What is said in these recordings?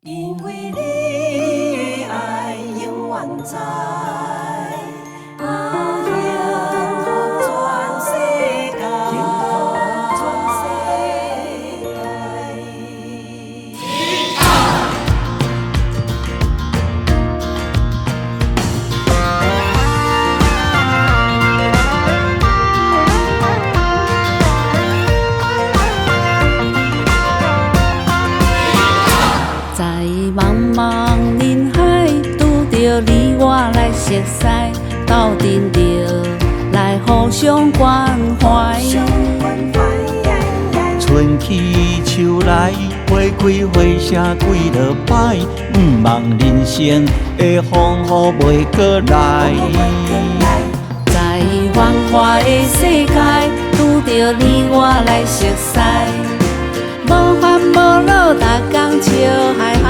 因为你的爱永远在，幸福全世界，幸福全世界。在茫茫人海，拄着你我来熟悉，斗阵着来互相关怀。春去秋来，花开花谢几落摆，毋茫人生的风雨袂过来。在繁华的世界，拄着你我来熟悉，无烦无恼，逐工笑嗨嗨。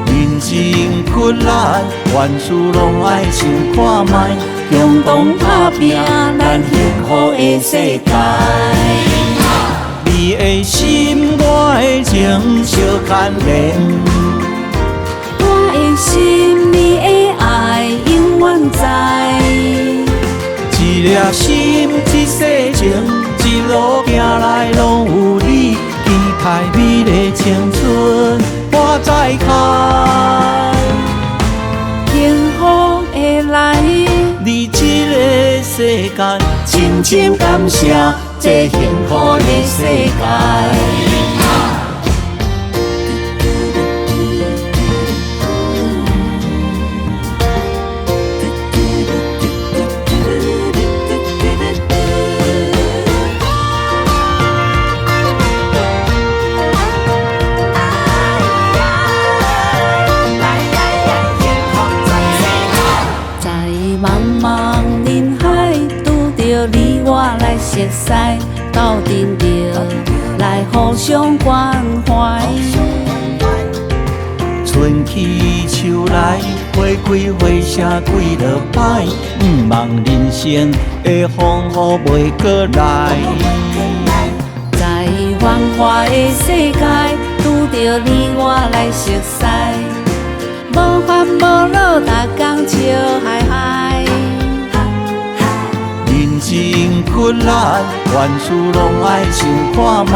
人生困难，万事拢爱想看卖，共同打拼咱幸福的世界。你的心，我的情，相牵连。我的心，你的爱，永远在。一粒心，一世情，一路行来拢有你，期待美丽青春花再开。幸福的来，你这个世间，深深感谢这幸福的世界。你我来熟悉，斗阵着来互相关怀。春去秋来，花开花谢几落摆，毋茫人生的风雨袂过来。在繁华的世界，拄着你我来熟悉，无烦无恼，逐工笑嗨嗨。人生困难，万事拢爱想看卖，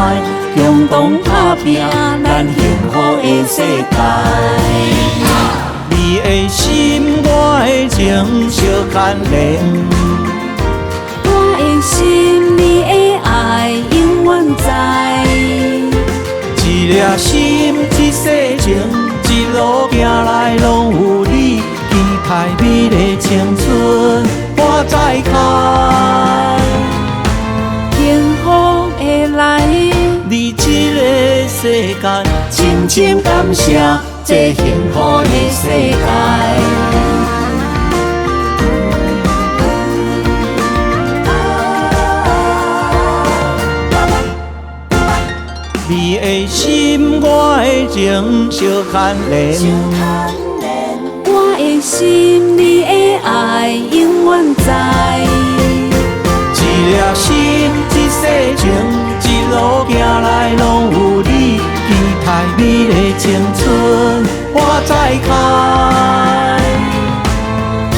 共同打拼咱幸福的世界。你的心，我的情，相牵连。我的心，你的爱，永远在。一粒心，一世情，一路行来拢有你，期待美丽青春花再开。幸福的来，你这个世间，深深感谢这幸福的世界。你的心，我的情，相牵连。我的心，你的爱，永远在。一粒心，一世情，一路行来拢有你，期待美丽青春花再开。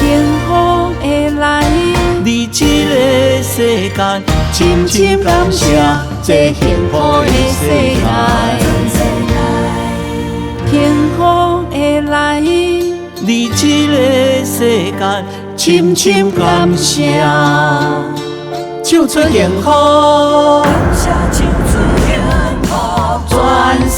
幸福的来，你这个世间，深深感谢这幸福的世界。幸福的来，你这个世间，深深感谢。唱出幸福，感谢唱出幸福，全世